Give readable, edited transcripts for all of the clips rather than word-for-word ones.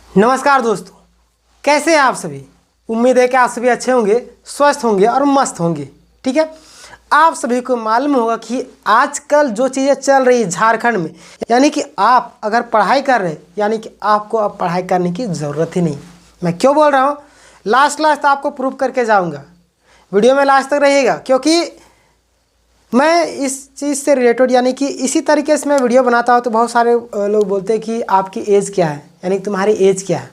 नमस्कार दोस्तों, कैसे हैं आप सभी। उम्मीद है कि आप सभी अच्छे होंगे, स्वस्थ होंगे और मस्त होंगे। ठीक है, आप सभी को मालूम होगा कि आजकल जो चीज़ें चल रही है झारखंड में, यानी कि आप अगर पढ़ाई कर रहे हैं यानी कि आपको अब पढ़ाई करने की ज़रूरत ही नहीं। मैं क्यों बोल रहा हूँ, लास्ट आपको प्रूव करके जाऊँगा। वीडियो में लास्ट तक रहिएगा, क्योंकि मैं इस चीज़ से रिलेटेड यानी कि इसी तरीके से मैं वीडियो बनाता हूँ। तो बहुत सारे लोग बोलते हैं कि आपकी एज क्या है, यानी कि तुम्हारी एज क्या है।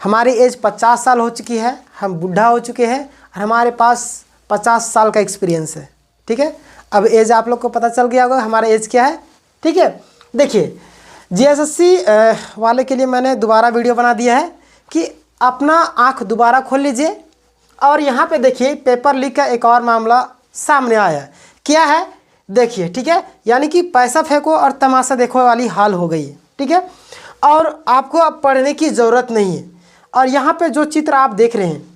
हमारी एज 50 साल हो चुकी है, हम बूढ़ा हो चुके हैं और हमारे पास 50 साल का एक्सपीरियंस है। ठीक है, अब एज आप लोग को पता चल गया होगा हमारा एज क्या है। ठीक है, देखिए जीएसएससी वाले के लिए मैंने दोबारा वीडियो बना दिया है कि अपना आँख दोबारा खोल लीजिए। और यहाँ पे देखिए पेपर लीक का एक और मामला सामने आया है। क्या है देखिए, ठीक है, यानी कि पैसा फेंको और तमाशा देखो वाली हाल हो गई है। ठीक है, और आपको अब पढ़ने की ज़रूरत नहीं है। और यहाँ पे जो चित्र आप देख रहे हैं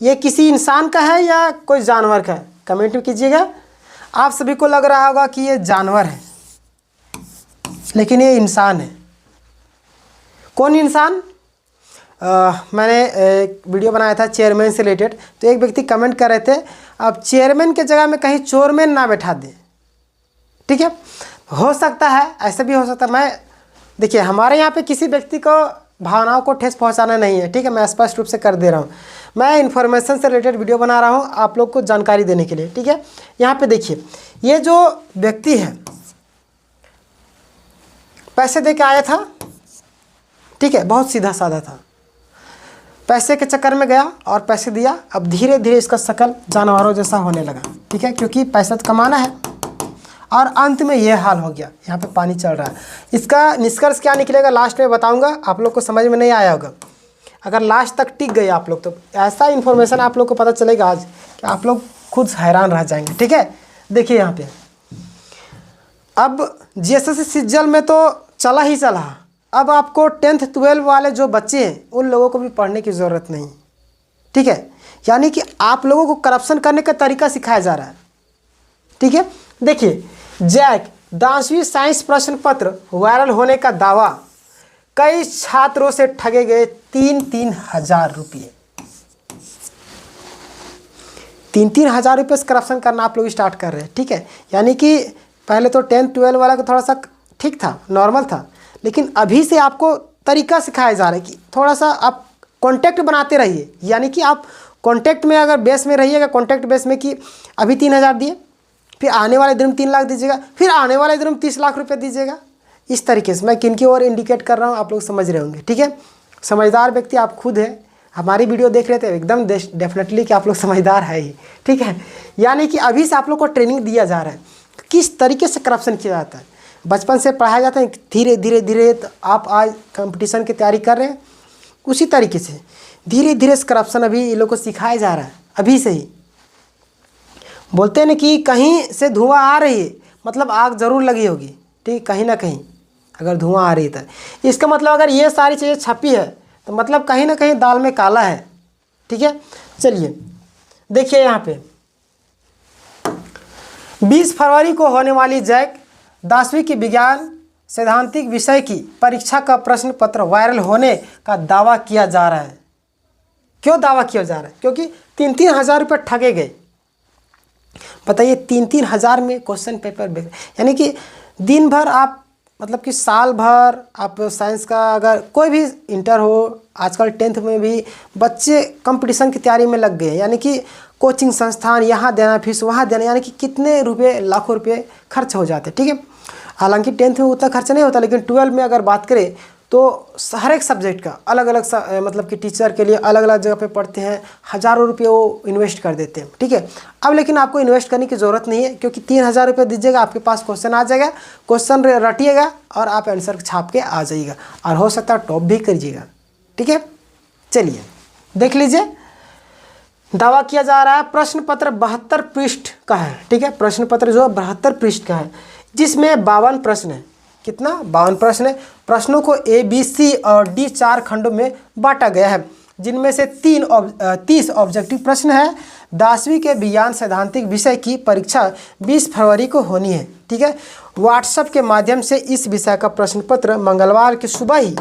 ये किसी इंसान का है या कोई जानवर का है, कमेंट में कीजिएगा। आप सभी को लग रहा होगा कि ये जानवर है, लेकिन ये इंसान है। कौन इंसान? मैंने एक वीडियो बनाया था चेयरमैन से रिलेटेड, तो एक व्यक्ति कमेंट कर रहे थे अब चेयरमैन के जगह में कहीं चोरमैन ना बैठा दें। ठीक है, हो सकता है, ऐसा भी हो सकता है। मैं देखिए, हमारे यहाँ पे किसी व्यक्ति को भावनाओं को ठेस पहुँचाना नहीं है। ठीक है, मैं स्पष्ट रूप से कर दे रहा हूँ। मैं इन्फॉर्मेशन से रिलेटेड वीडियो बना रहा हूँ आप लोग को जानकारी देने के लिए। ठीक है, यहाँ पे देखिए ये जो व्यक्ति है पैसे दे के आया था। ठीक है, बहुत सीधा साधा था, पैसे के चक्कर में गया और पैसे दिया। अब धीरे धीरे इसका शकल जानवरों जैसा होने लगा। ठीक है, क्योंकि पैसा तो कमाना है और अंत में यह हाल हो गया। यहाँ पे पानी चल रहा है। इसका निष्कर्ष क्या निकलेगा लास्ट में बताऊंगा। आप लोग को समझ में नहीं आया होगा, अगर लास्ट तक टिक गए आप लोग तो ऐसा इन्फॉर्मेशन आप लोग को पता चलेगा आज कि आप लोग खुद हैरान रह जाएंगे। ठीक है, देखिए यहाँ पे अब जीएसएससी सिज्जल में तो चला ही चला। अब आपको 10th 12 वाले जो बच्चे हैं उन लोगों को भी पढ़ने की ज़रूरत नहीं। ठीक है, यानी कि आप लोगों को करप्शन करने का तरीका सिखाया जा रहा है। ठीक है, देखिए जैक 10वीं साइंस प्रश्न पत्र वायरल होने का दावा, कई छात्रों से ठगे गए 3-3 हज़ार रुपये। 3-3 हज़ार रुपये से करप्शन करना आप लोग स्टार्ट कर रहे हैं। ठीक है, यानी कि पहले तो 10th 12 वाला को थोड़ा सा ठीक था, नॉर्मल था, लेकिन अभी से आपको तरीका सिखाया जा रहा है कि थोड़ा सा आप कांटेक्ट बनाते रहिए। यानी कि आप कांटेक्ट में अगर बेस में रहिएगा, कांटेक्ट बेस में कि अभी 3,000 दिए, फिर आने वाले दिन में 3 लाख दीजिएगा, फिर आने वाले दिन में 30 लाख रुपए दीजिएगा। इस तरीके से मैं किनकी ओर इंडिकेट कर रहा हूँ आप लोग समझ रहे होंगे। ठीक है, समझदार व्यक्ति आप खुद हैं, हमारी वीडियो देख रहे थे एकदम डेफिनेटली कि आप लोग समझदार है ही। ठीक है, यानी कि अभी से आप लोग को ट्रेनिंग दिया जा रहा है किस तरीके से करप्शन किया जाता है। बचपन से पढ़ाया जाता है, धीरे धीरे धीरे तो आप आज कंपटीशन की तैयारी कर रहे हैं, उसी तरीके से धीरे धीरे से करप्शन अभी ये लोग को सिखाया जा रहा है। अभी से ही बोलते हैं ना कि कहीं से धुआं आ रही है, मतलब आग ज़रूर लगी होगी। ठीक, कहीं ना कहीं अगर धुआं आ रही है तो इसका मतलब अगर ये सारी चीज़ें छपी है तो मतलब कहीं ना कहीं दाल में काला है। ठीक है, चलिए देखिए यहाँ पे 20 फरवरी को होने वाली जैक 10वीं की विज्ञान सैद्धांतिक विषय की परीक्षा का प्रश्न पत्र वायरल होने का दावा किया जा रहा है। क्यों दावा किया जा रहा है? क्योंकि 3-3 हज़ार रुपये ठगे गए। बताइए, 3-3 हज़ार में क्वेश्चन पेपर, यानी कि दिन भर आप मतलब कि साल भर आप साइंस का अगर कोई भी इंटर हो, आजकल 10th में भी बच्चे कंपटीशन की तैयारी में लग गए। यानी कि कोचिंग संस्थान, यहाँ देना फीस, वहाँ देना, यानी कि कितने रुपए, लाखों रुपए खर्च हो जाते। ठीक है, हालांकि 10th में उतना खर्चा नहीं होता, लेकिन 12 में अगर बात करें तो हर एक सब्जेक्ट का अलग अलग मतलब कि टीचर के लिए अलग अलग जगह पे पढ़ते हैं, हज़ारों रुपये वो इन्वेस्ट कर देते हैं। ठीक है, अब लेकिन आपको इन्वेस्ट करने की ज़रूरत नहीं है, क्योंकि 3,000 रुपये दीजिएगा, आपके पास क्वेश्चन आ जाएगा, क्वेश्चन रटिएगा और आप आंसर छाप के आ जाइएगा और हो सकता है टॉप भी करिएगा। ठीक है, चलिए देख लीजिए, दावा किया जा रहा है प्रश्न पत्र 72 पृष्ठ का है। ठीक है, प्रश्न पत्र जो 72 पृष्ठ का है, जिसमें 52 प्रश्न है। कितना? 52 प्रश्न है। प्रश्नों को A, B, C और D 4 खंडों में बांटा गया है, जिनमें से 30 ऑब्जेक्टिव प्रश्न है। 10वीं के विज्ञान सैद्धांतिक विषय की परीक्षा 20 फरवरी को होनी है। ठीक ठीक है। व्हाट्सएप के माध्यम से इस विषय का प्रश्न पत्र मंगलवार की सुबह ही,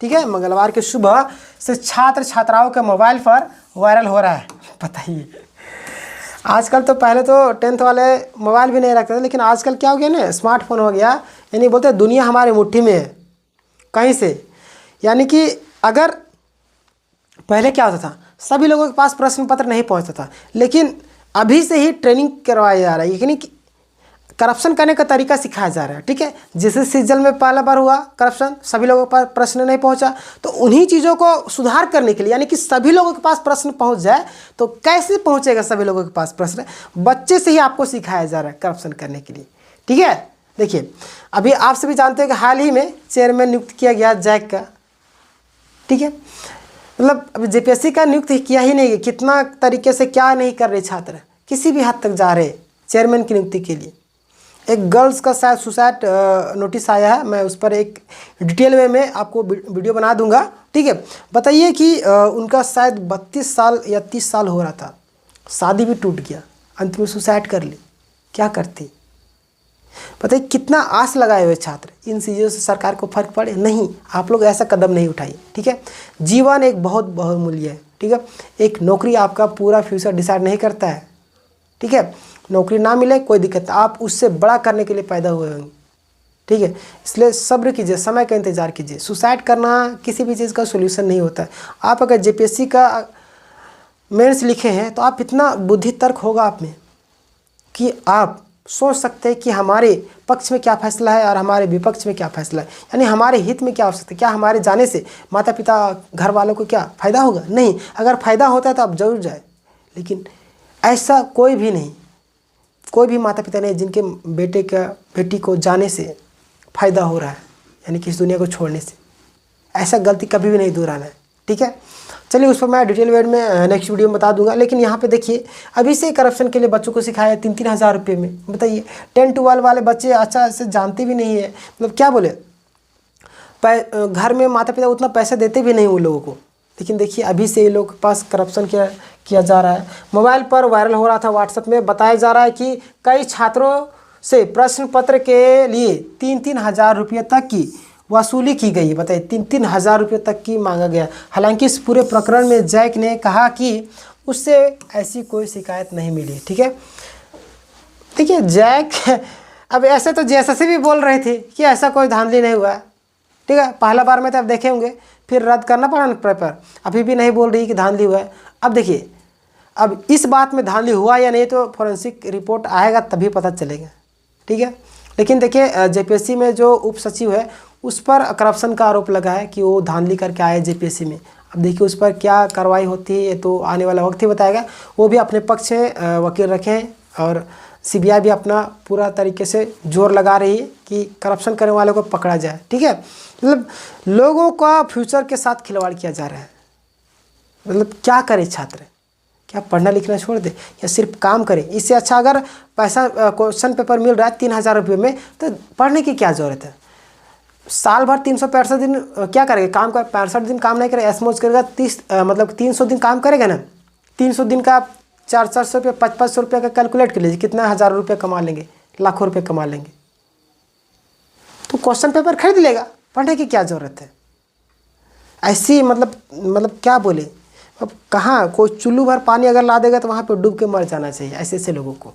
ठीक है, मंगलवार की सुबह से छात्र छात्राओं के मोबाइल पर वायरल हो रहा है। बताइए, आजकल तो पहले तो 10th वाले मोबाइल भी नहीं रखते थे, लेकिन आजकल क्या हो गया ना, स्मार्टफोन हो गया, यानी बोलते हैं दुनिया हमारी मुट्ठी में है कहीं से। यानी कि अगर पहले क्या होता था, सभी लोगों के पास प्रश्न पत्र नहीं पहुंचता था, लेकिन अभी से ही ट्रेनिंग करवाया जा रहा है, यानी कि करप्शन करने का तरीका सिखाया जा रहा है, ठीक है। जैसे सीजन में पहला बार हुआ करप्शन, सभी लोगों के पास प्रश्न नहीं पहुंचा, तो उन्हीं चीज़ों को सुधार करने के लिए, यानी कि सभी लोगों के पास प्रश्न पहुंच जाए, तो कैसे पहुंचेगा सभी लोगों के पास प्रश्न, बच्चे से ही आपको सिखाया जा रहा है करप्शन करने के लिए, ठीक है। देखिए, अभी आप सभी जानते हैं कि हाल ही में चेयरमैन नियुक्त किया गया जैक का, ठीक है। मतलब अभी जेपीएससी का नियुक्त किया ही नहीं है, कितना तरीके से क्या नहीं कर रहे छात्र, किसी भी हद तक जा रहे चेयरमैन की नियुक्ति के लिए। एक गर्ल्स का शायद सुसाइड नोटिस आया है, मैं उस पर एक डिटेल में आपको वीडियो बना दूंगा, ठीक है। बताइए कि उनका शायद 32 साल या 30 साल हो रहा था, शादी भी टूट गया, अंत में सुसाइड कर ली, क्या करती। बताइए कितना आस लगाए हुए छात्र, इन चीज़ों से सरकार को फर्क पड़े नहीं, आप लोग ऐसा कदम नहीं उठाइए, ठीक है। जीवन एक बहुत बहुमूल्य है, ठीक है। एक नौकरी आपका पूरा फ्यूचर डिसाइड नहीं करता है, ठीक है। नौकरी ना मिले कोई दिक्कत, आप उससे बड़ा करने के लिए पैदा हुए होंगे, ठीक है। इसलिए सब्र कीजिए, समय का इंतज़ार कीजिए। सुसाइड करना किसी भी चीज़ का सोल्यूशन नहीं होता है। आप अगर जेपीएससी का मेंस लिखे हैं तो आप इतना बुद्धि तर्क होगा आप में कि आप सोच सकते हैं कि हमारे पक्ष में क्या फैसला है और हमारे विपक्ष में क्या फैसला है, यानी हमारे हित में क्या हो सकता है। क्या हमारे जाने से माता पिता घर वालों को क्या फ़ायदा होगा, नहीं। अगर फ़ायदा होता है तो आप जरूर जाए, लेकिन ऐसा कोई भी नहीं, कोई भी माता पिता नहीं जिनके बेटी को जाने से फ़ायदा हो रहा है, यानी कि इस दुनिया को छोड़ने से। ऐसा गलती कभी भी नहीं दोहराना है, ठीक है। चलिए, उस पर मैं डिटेल में नेक्स्ट वीडियो में बता दूंगा। लेकिन यहाँ पे देखिए, अभी से करप्शन के लिए बच्चों को सिखाया 3-3 हज़ार रुपये में। बताइए, 10-12 वाले बच्चे अच्छा से जानते भी नहीं है, मतलब क्या बोले, घर में माता पिता उतना पैसा देते भी नहीं उन लोगों को, लेकिन देखिए अभी से ये लोग के पास करप्शन किया जा रहा है। मोबाइल पर वायरल हो रहा था, व्हाट्सएप में बताया जा रहा है कि कई छात्रों से प्रश्न पत्र के लिए 3-3 हज़ार रुपये तक की वसूली की गई। बताइए, 3-3 हज़ार रुपये तक की मांगा गया। हालांकि इस पूरे प्रकरण में जैक ने कहा कि उससे ऐसी कोई शिकायत नहीं मिली, ठीक है। देखिए जैक अब ऐसे तो जेएसएससी भी बोल रहे थे कि ऐसा कोई धांधली नहीं हुआ है, ठीक है। पहला बार में तो आप देखे होंगे, फिर रद्द करना पड़ा ना पेपर, अभी भी नहीं बोल रही कि धांधली हुआ है। अब देखिए, अब इस बात में धांधली हुआ या नहीं तो फॉरेंसिक रिपोर्ट आएगा तभी पता चलेगा, ठीक है। लेकिन देखिए, जेपीएससी में जो उप सचिव है उस पर करप्शन का आरोप लगा है कि वो धांधली करके आए जेपीएससी में। अब देखिए उस पर क्या कार्रवाई होती है ये तो आने वाला वक्त ही बताएगा। वो भी अपने पक्ष में वकील रखे हैं और सीबीआई भी अपना पूरा तरीके से जोर लगा रही है कि करप्शन करने वालों को पकड़ा जाए, ठीक है। मतलब लोगों का फ्यूचर के साथ खिलवाड़ किया जा रहा है। मतलब क्या करे छात्र, क्या पढ़ना लिखना छोड़ दे या सिर्फ काम करे। इससे अच्छा अगर पैसा क्वेश्चन पेपर मिल रहा है 3 हज़ार रुपये में, तो पढ़ने की क्या ज़रूरत है। साल भर 365 दिन क्या करेगा, काम कर 65 दिन काम नहीं करेगा, ऐसमौज करेगा, 300 दिन काम करेगा ना। 300 दिन का 400 रुपये 500 रुपये का कैलकुलेट कर लीजिए, कितना हज़ारों रुपये कमा लेंगे, लाखों रुपये कमा लेंगे। तो क्वेश्चन पेपर खरीद लेगा, पढ़ने की क्या ज़रूरत है। ऐसी मतलब क्या बोले, अब कहाँ कोई चुल्लू भर पानी अगर ला देगा तो वहाँ पे डूब के मर जाना चाहिए ऐसे ऐसे लोगों को।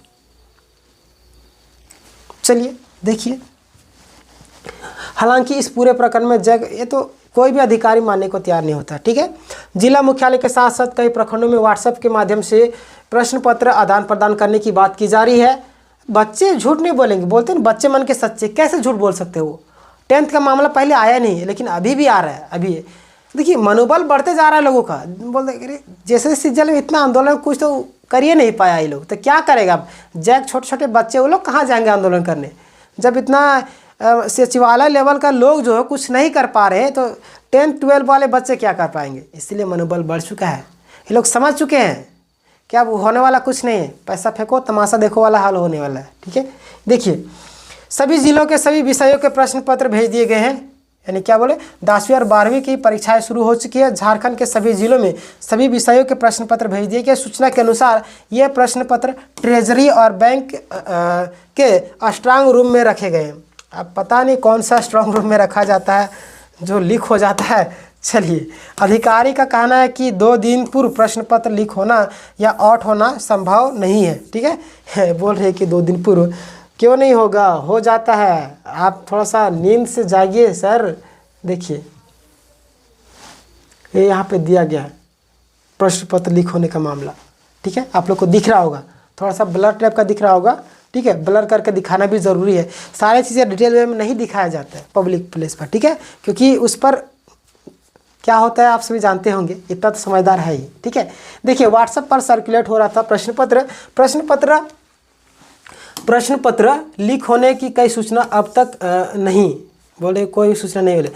चलिए देखिए, हालांकि इस पूरे प्रकरण में ये तो कोई भी अधिकारी मानने को तैयार नहीं होता, ठीक है। जिला मुख्यालय के साथ साथ कई प्रखंडों में व्हाट्सएप के माध्यम से प्रश्न पत्र आदान प्रदान करने की बात की जा रही है। बच्चे झूठ नहीं बोलेंगे, बोलते हैं बच्चे मन के सच्चे, कैसे झूठ बोल सकते हो। 10th का मामला पहले आया नहीं है, लेकिन अभी भी आ रहा है। अभी देखिए मनोबल बढ़ते जा रहा है लोगों का। बोलते अरे जैसे सीजन में इतना आंदोलन कुछ तो करिए नहीं पाया ये लोग, तो क्या करेगा अब। जैक छोटे छोटे बच्चे वो लोग कहाँ जाएंगे आंदोलन करने, जब इतना सचिवालय लेवल का लोग जो है कुछ नहीं कर पा रहे हैं, तो 10-12 वाले बच्चे क्या कर पाएंगे। इसलिए मनोबल बढ़ चुका है, ये लोग समझ चुके हैं कि अब होने वाला कुछ नहीं है, पैसा फेंको तमाशा देखो वाला हाल होने वाला है, ठीक है। देखिए सभी जिलों के सभी विषयों के प्रश्न पत्र भेज दिए गए हैं, यानी क्या बोले, 10वीं और 12वीं की परीक्षाएं शुरू हो चुकी है। झारखंड के सभी जिलों में सभी विषयों के प्रश्न पत्र भेज दिए गए। सूचना के अनुसार ये प्रश्न पत्र ट्रेजरी और बैंक के स्ट्रांग रूम में रखे गए हैं। अब पता नहीं कौन सा स्ट्रांग रूम में रखा जाता है जो लीक हो जाता है। चलिए, अधिकारी का कहना है कि 2 दिन पूर्व प्रश्न पत्र लीक होना या आउट होना संभव नहीं है। ठीक है, बोल रहे हैं कि 2 दिन पूर्व क्यों नहीं होगा, हो जाता है। आप थोड़ा सा नींद से जागिए सर। देखिए ये यहाँ पे दिया गया है प्रश्न पत्र लीक होने का मामला। ठीक है, आप लोग को दिख रहा होगा, थोड़ा सा ब्लर टाइप का दिख रहा होगा। ठीक है, ब्लर करके दिखाना भी ज़रूरी है। सारी चीज़ें डिटेल वे में नहीं दिखाया जाता है पब्लिक प्लेस पर। ठीक है, क्योंकि उस पर क्या होता है आप सभी जानते होंगे, इतना तो समझदार है ही। ठीक है, देखिए व्हाट्सएप पर सर्कुलेट हो रहा था प्रश्न पत्र लीक होने की कई सूचना अब तक नहीं, बोले कोई सूचना नहीं मिले।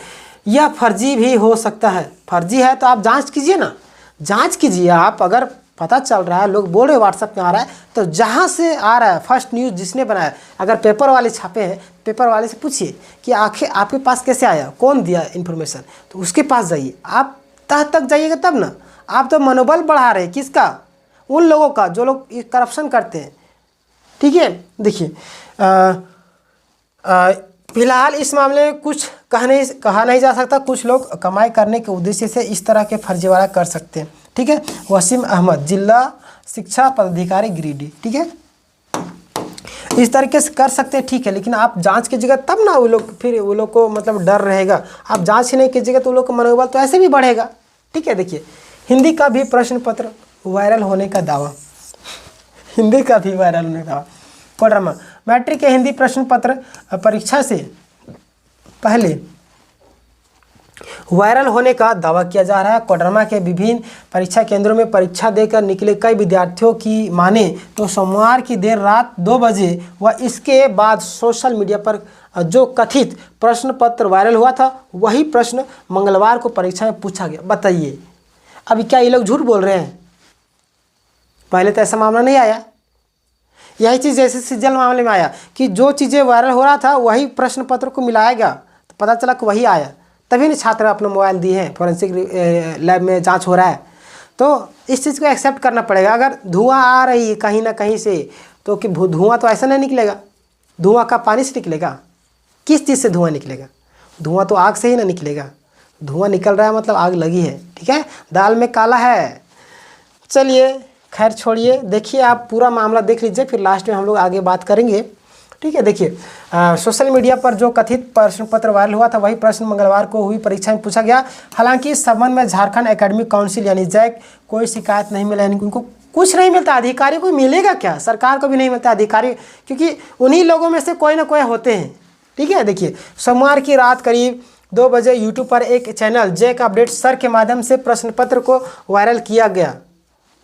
यह फर्जी भी हो सकता है। फर्जी है तो आप जांच कीजिए ना, जांच कीजिए आप। अगर पता चल रहा है, लोग बोल रहे व्हाट्सएप में आ रहा है, तो जहाँ से आ रहा है फर्स्ट न्यूज़ जिसने बनाया, अगर पेपर वाले छापे हैं, पेपर वाले से पूछिए कि आखिर आपके पास कैसे आया, कौन दिया इन्फॉर्मेशन, तो उसके पास जाइए। आप तह तक जाइएगा तब ना। आप तो मनोबल बढ़ा रहे हैं किसका, उन लोगों का जो लोग करप्शन करते हैं। ठीक है, देखिए फिलहाल इस मामले में कुछ कहा नहीं जा सकता। कुछ लोग कमाई करने के उद्देश्य से इस तरह के फर्जीवाड़ा कर सकते हैं। ठीक है, वसीम अहमद, जिला शिक्षा पदाधिकारी गिरिडीह। ठीक है, इस तरीके से कर सकते हैं। ठीक है, लेकिन आप जांच कीजिएगा तब ना वो लोग, फिर वो लोग को मतलब डर रहेगा। आप जांच ही नहीं कीजिएगा तो वो लोग का मनोबल तो ऐसे भी बढ़ेगा। ठीक है, देखिए हिंदी का भी प्रश्न पत्र वायरल होने का दावा, हिंदी का भी वायरल होने का दावा। कोडरमा, मैट्रिक के हिंदी प्रश्न पत्र परीक्षा से पहले वायरल होने का दावा किया जा रहा है। कोडरमा के विभिन्न परीक्षा केंद्रों में परीक्षा देकर निकले कई विद्यार्थियों की माने तो सोमवार की देर रात 2 बजे व इसके बाद सोशल मीडिया पर जो कथित प्रश्न पत्र वायरल हुआ था, वही प्रश्न मंगलवार को परीक्षा में पूछा गया। बताइए, अभी क्या ये लोग झूठ बोल रहे हैं? पहले तो ऐसा मामला नहीं आया। यही चीज़ जैसे सिज्जल मामले में आया कि जो चीज़ें वायरल हो रहा था वही प्रश्न पत्र को मिलाया गया, तो पता चला कि वही आया। तभी नहीं छात्र अपना मोबाइल दिए हैं, फॉरेंसिक लैब में जांच हो रहा है। तो इस चीज़ को एक्सेप्ट करना पड़ेगा। अगर धुआं आ रही है कहीं ना कहीं से, तो कि धुआं तो ऐसा नहीं निकलेगा, धुआं का पानी से निकलेगा। किस चीज़ से धुआं निकलेगा? धुआं तो आग से ही ना निकलेगा। धुआं निकल रहा है मतलब आग लगी है। ठीक है, दाल में काला है। चलिए खैर छोड़िए, देखिए आप पूरा मामला देख लीजिए, फिर लास्ट में हम लोग आगे बात करेंगे। ठीक है, देखिए सोशल मीडिया पर जो कथित प्रश्न पत्र वायरल हुआ था वही प्रश्न मंगलवार को हुई परीक्षा में पूछा गया। हालांकि इस संबंध में झारखंड एकेडमिक काउंसिल यानी जैक कोई शिकायत नहीं मिला, यानी उनको कुछ नहीं मिलता। अधिकारी को मिलेगा क्या? सरकार को भी नहीं मिलता अधिकारी, क्योंकि उन्हीं लोगों में से कोई ना कोई होते हैं। ठीक है, देखिए सोमवार की रात करीब 2 बजे यूट्यूब पर एक चैनल जैक अपडेट सर के माध्यम से प्रश्न पत्र को वायरल किया गया।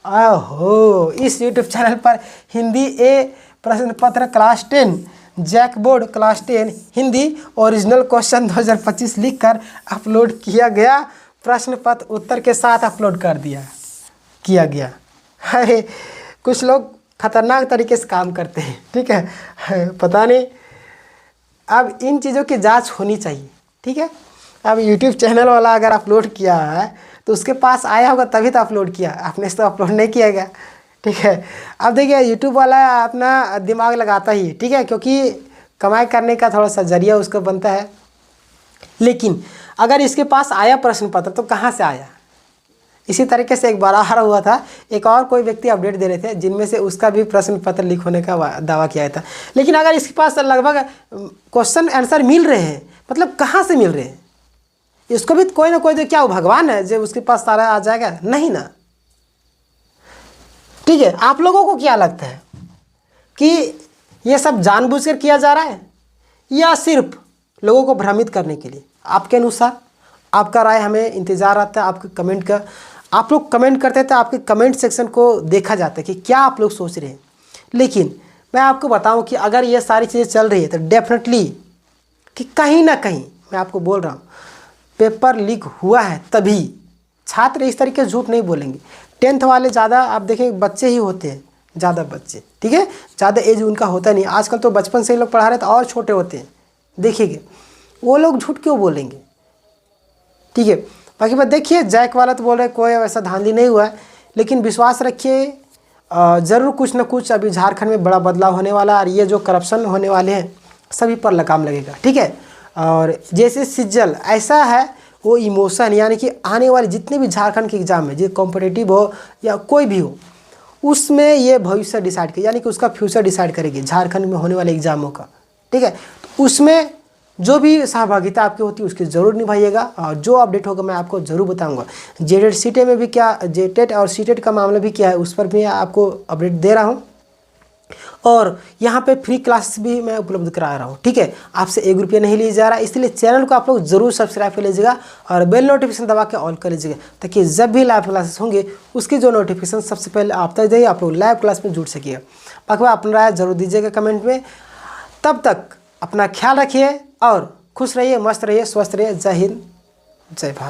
आहो, इस यूट्यूब चैनल पर हिंदी ए प्रश्न पत्र class 10 JAC board class 10 Hindi original question 2025 लिखकर अपलोड किया गया। प्रश्न पत्र उत्तर के साथ अपलोड किया गया। अरे कुछ लोग खतरनाक तरीके से काम करते हैं। ठीक है, पता नहीं, अब इन चीज़ों की जांच होनी चाहिए। ठीक है, अब यूट्यूब चैनल वाला अगर अपलोड किया है तो उसके पास आया होगा तभी तो अपलोड किया, आपने तो अपलोड नहीं किया गया। ठीक है, अब देखिए यूट्यूब वाला अपना दिमाग लगाता ही है। ठीक है, क्योंकि कमाई करने का थोड़ा सा जरिया उसका बनता है। लेकिन अगर इसके पास आया प्रश्न पत्र तो कहाँ से आया? इसी तरीके से एक बार आ रहा हुआ था, एक और कोई व्यक्ति अपडेट दे रहे थे जिनमें से उसका भी प्रश्न पत्र लीक होने का दावा किया था। लेकिन अगर इसके पास लगभग क्वेश्चन आंसर मिल रहे हैं, मतलब कहाँ से मिल रहे हैं? इसको भी कोई ना कोई, जो क्या वो भगवान है जो उसके पास सारा आ जाएगा? नहीं ना। ठीक है, आप लोगों को क्या लगता है कि ये सब जानबूझकर किया जा रहा है या सिर्फ लोगों को भ्रमित करने के लिए? आपके अनुसार आपका राय हमें इंतज़ार रहता है आपके कमेंट का। आप लोग कमेंट करते हैं तो आपके कमेंट सेक्शन को देखा जाता है कि क्या आप लोग सोच रहे हैं। लेकिन मैं आपको बताऊं कि अगर ये सारी चीज़ें चल रही है तो डेफिनेटली कि कहीं ना कहीं, मैं आपको बोल रहा हूँ, पेपर लीक हुआ है तभी। छात्र इस तरीके से झूठ नहीं बोलेंगे। 10th वाले ज़्यादा आप देखें बच्चे ही होते हैं, ज़्यादा बच्चे। ठीक है, ज़्यादा एज उनका होता नहीं। आजकल तो बचपन से ही लोग पढ़ा रहे तो और छोटे होते हैं। देखिएगा वो लोग झूठ क्यों बोलेंगे? ठीक है। बाकी बात देखिए, जैक वाला तो बोल रहे कोई वैसा धांधली नहीं हुआ है, लेकिन विश्वास रखिए ज़रूर कुछ ना कुछ अभी झारखंड में बड़ा बदलाव होने वाला है और ये जो करप्शन होने वाले हैं सभी पर लगाम लगेगा, ठीक है। और जैसे सिज्जल ऐसा है वो इमोशन, यानी कि आने वाले जितने भी झारखंड के एग्ज़ाम में, जो कॉम्पिटिटिव हो या कोई भी हो, उसमें ये भविष्य डिसाइड करे, यानी कि उसका फ्यूचर डिसाइड करेगी झारखंड में होने वाले एग्ज़ामों का, ठीक है। तो उसमें जो भी सहभागिता आपकी होती है उसकी ज़रूर निभाइएगा और जो अपडेट होगा मैं आपको ज़रूर बताऊंगा। जेटेट सीटेट में भी क्या, जेटेट और सीटेट का मामला भी क्या है उस पर भी आपको अपडेट दे रहा हूँ। और यहाँ पे फ्री क्लासेस भी मैं उपलब्ध करा रहा हूँ, ठीक है। आपसे 1 रुपया नहीं लिया जा रहा, इसलिए चैनल को आप लोग ज़रूर सब्सक्राइब कर लीजिएगा और बेल नोटिफिकेशन दबा के ऑल कर लीजिएगा, ताकि जब भी लाइव क्लासेस होंगे उसकी जो नोटिफिकेशन सबसे पहले आप तक जाइए, आप लोग लाइव क्लास में जुड़ सकिएगा। बाकी अपना राय ज़रूर दीजिएगा कमेंट में। तब तक अपना ख्याल रखिए और खुश रहिए, मस्त रहिए, स्वस्थ रहिए। जय हिंद, जय भारत।